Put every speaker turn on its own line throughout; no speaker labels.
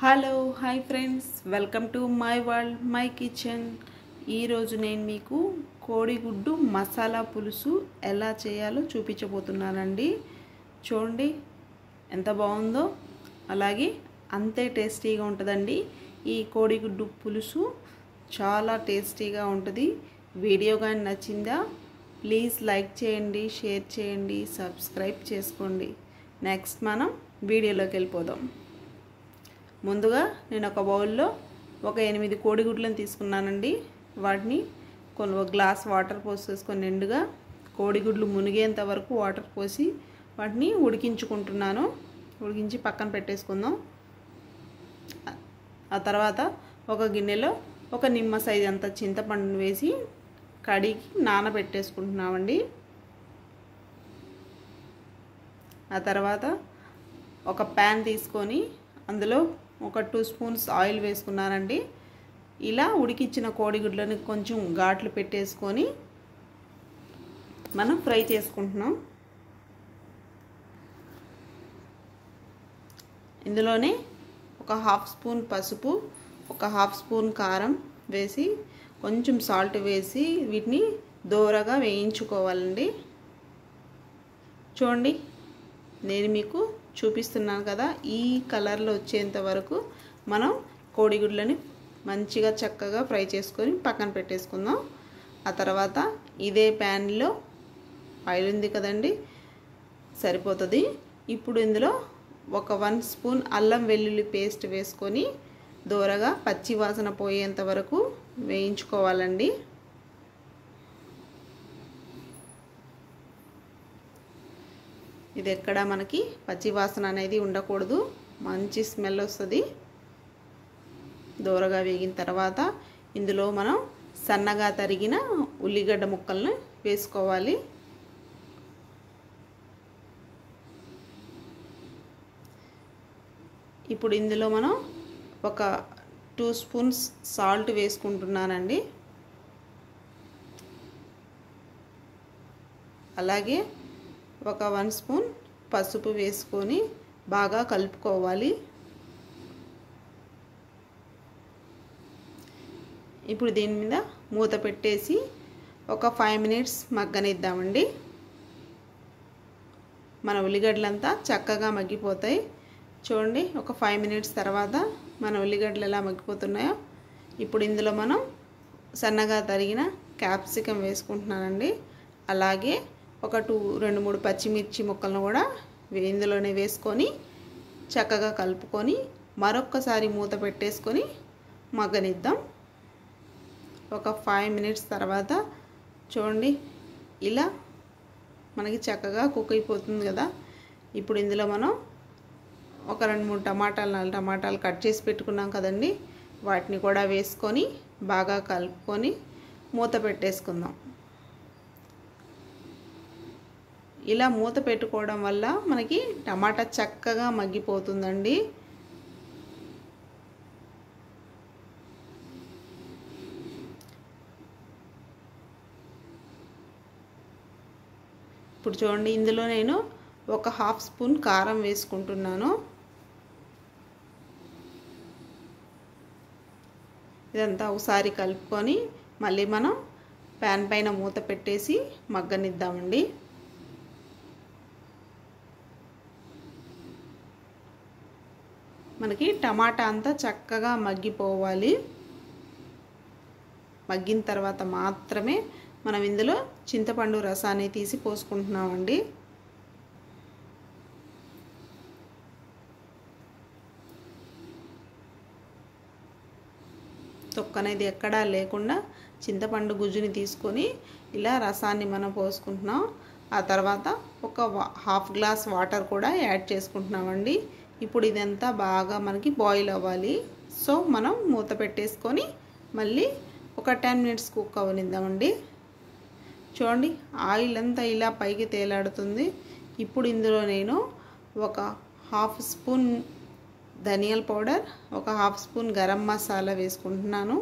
Hello hi friends, welcome to my world my kitchen. ఈరోజు నేను మీకు కోడిగుడ్డు మసాలా పులుసు ఎలా చేయాలో చూపించబోతున్నానండి. చూడండి ఎంత బాగుందో, అలాగే అంతే టేస్టీగా ఉంటుందండి. ఈ కోడిగుడ్డు పులుసు చాలా టేస్టీగా ఉంటుంది. వీడియో కానీ నచ్చిందా ప్లీజ్ లైక్ చేయండి, షేర్ చేయండి, సబ్స్క్రైబ్ చేసుకోండి. నెక్స్ట్ మనం వీడియోలోకి వెళ్ళిపోదాం. ముందుగా నేను ఒక బౌల్లో ఒక 8 కోడిగుడ్లను తీసుకున్నానండి. వాటిని ఒక గ్లాస్ వాటర్ పోసేసుకొని నిండుగా కోడిగుడ్లు మునిగేంత వరకు వాటర్ పోసి వాటిని ఉడికించుకుంటున్నాను. ఉడికించి పక్కన పెట్టేసుకుందాం. ఆ తర్వాత ఒక గిన్నెలో ఒక నిమ్మ సైజు అంత చింతపండును వేసి కడిగి నానబెట్టేసుకుంటున్నామండి. ఆ తర్వాత ఒక ప్యాన్ తీసుకొని అందులో ఒక 2 స్పూన్స్ ఆయిల్ వేసుకున్నానండి. ఇలా ఉడికించిన కోడిగుడ్లను కొంచెం ఘాట్లు పెట్టేసుకొని మనం ఫ్రై చేసుకుంటున్నాం. ఇందులోనే ఒక 1/2 స్పూన్ పసుపు, ఒక 1/2 స్పూన్ కారం వేసి కొంచెం సాల్ట్ వేసి వీటిని దోరగా వేయించుకోవాలండి. చూడండి నేను మీకు చూపిస్తున్నాను కదా, ఈ కలర్లో వచ్చేంత వరకు మనం కోడిగుడ్లని మంచిగా చక్కగా ఫ్రై చేసుకొని పక్కన పెట్టేసుకుందాం. ఆ తర్వాత ఇదే ప్యాన్లో ఆయిల్ ఉంది కదండి, సరిపోతుంది. ఇప్పుడు ఇందులో ఒక 1 స్పూన్ అల్లం వెల్లుల్లి పేస్ట్ వేసుకొని దోరగా పచ్చి వాసన పోయేంత వరకు వేయించుకోవాలండి. ఇది ఎక్కడ మనకి పచ్చి వాసన అనేది ఉండకూడదు, మంచి స్మెల్ వస్తుంది. దోరగా వేగిన తర్వాత ఇందులో మనం సన్నగా తరిగిన ఉల్లిగడ్డ ముక్కలను వేసుకోవాలి. ఇప్పుడు ఇందులో మనం ఒక 2 స్పూన్స్ సాల్ట్ వేసుకుంటున్నానండి. అలాగే ఒక 1 స్పూన్ పసుపు వేసుకొని బాగా కలుపుకోవాలి. ఇప్పుడు దీని మీద మూత పెట్టేసి ఒక 5 మినిట్స్ మగ్గనిద్దామండి. మన ఉల్లిగడ్డలంతా చక్కగా మగ్గిపోతాయి. చూడండి ఒక 5 మినిట్స్ తర్వాత మన ఉల్లిగడ్డలు ఎలా మగ్గిపోతున్నాయో. ఇప్పుడు ఇందులో మనం సన్నగా తరిగిన క్యాప్సికం వేసుకుంటున్నానండి. అలాగే ఒక 2-3 పచ్చిమిర్చి ముక్కలను కూడా ఇందులోనే వేసుకొని చక్కగా కలుపుకొని మరొక్కసారి మూత పెట్టేసుకొని మగ్గనిద్దాం. ఒక 5 మినిట్స్ తర్వాత చూడండి ఇలా మనకి చక్కగా కుక్ అయిపోతుంది కదా. ఇప్పుడు ఇందులో మనం ఒక 2-3 4 టమాటాలు కట్ చేసి పెట్టుకున్నాం కదండి, వాటిని కూడా వేసుకొని బాగా కలుపుకొని మూత పెట్టేసుకుందాం. ఇలా మూత పెట్టుకోవడం వల్ల మనకి టమాటా చక్కగా మగ్గిపోతుందండి. ఇప్పుడు చూడండి ఇందులో నేను ఒక 1/2 స్పూన్ కారం వేసుకుంటున్నాను. ఇదంతా ఒకసారి కలుపుకొని మళ్ళీ మనం ప్యాన్ పైన మూత పెట్టేసి మగ్గనిద్దామండి. మనకి టమాటా అంతా చక్కగా మగ్గిపోవాలి. మగ్గిన తర్వాత మాత్రమే మనం ఇందులో చింతపండు రసాన్ని తీసి పోసుకుంటున్నామండి. తొక్కనేది ఎక్కడా లేకుండా చింతపండు గుజ్జుని తీసుకొని ఇలా రసాన్ని మనం పోసుకుంటున్నాం. ఆ తర్వాత ఒక 1/2 గ్లాస్ వాటర్ కూడా యాడ్ చేసుకుంటున్నామండి. ఇప్పుడు ఇదంతా బాగా మనకి బాయిల్ అవ్వాలి. సో మనం మూత పెట్టేసుకొని మళ్ళీ ఒక 10 మినిట్స్ కుక్ అవనిద్దామండి. చూడండి ఆయిల్ అంతా ఇలా పైకి తేలాడుతుంది. ఇప్పుడు ఇందులో నేను ఒక 1/2 స్పూన్ ధనియాల పౌడర్, ఒక 1/2 స్పూన్ గరం మసాలా వేసుకుంటున్నాను.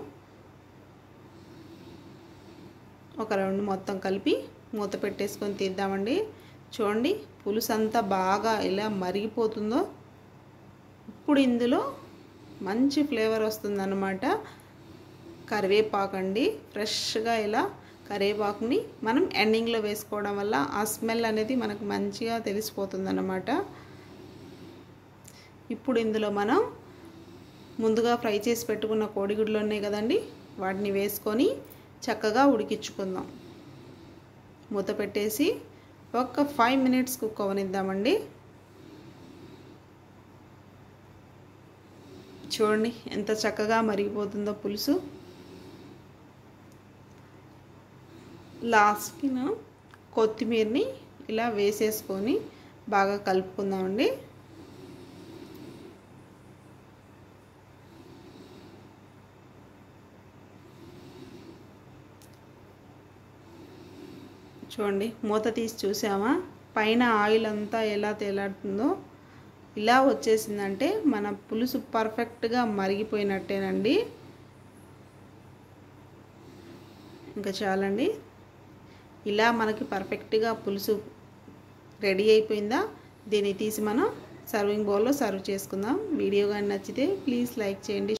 ఒక రౌండ్ మొత్తం కలిపి మూత పెట్టేసుకొని తీద్దామండి. చూడండి పులుసు అంతా బాగా ఇలా మరిగిపోతుందో. ఇప్పుడు ఇందులో మంచి ఫ్లేవర్ వస్తుందన్నమాట. కరివేపాకు అండి, ఫ్రెష్గా ఇలా కరివేపాకుని మనం ఎండింగ్లో వేసుకోవడం వల్ల ఆ స్మెల్ అనేది మనకు మంచిగా తెలిసిపోతుందన్నమాట. ఇప్పుడు ఇందులో మనం ముందుగా ఫ్రై చేసి పెట్టుకున్న కోడిగుడ్లు ఉన్నాయి కదండి, వాటిని వేసుకొని చక్కగా ఉడికించుకుందాం. మూత పెట్టేసి ఒక 5 minutes కుక్ అవనిద్దామండి. చూడండి ఎంత చక్కగా మరిగిపోతుందో పులుసు. లాస్ట్కి కొత్తిమీరని ఇలా వేసేసుకొని బాగా కలుపుకుందామండి. చూడండి మూత తీసి చూసామా, పైన ఆయిల్ అంతా ఎలా తేలాడుతుందో. ఇలా వచ్చేసిందంటే మన పులుసు పర్ఫెక్ట్గా మరిగిపోయినట్టేనండి. ఇంకా చాలండి. ఇలా మనకి పర్ఫెక్ట్గా పులుసు రెడీ అయిపోయిందా, దీన్ని తీసి మనం సర్వింగ్ బౌల్లో సర్వ్ చేసుకుందాం. వీడియో కానీ నచ్చితే ప్లీజ్ లైక్ చేయండి.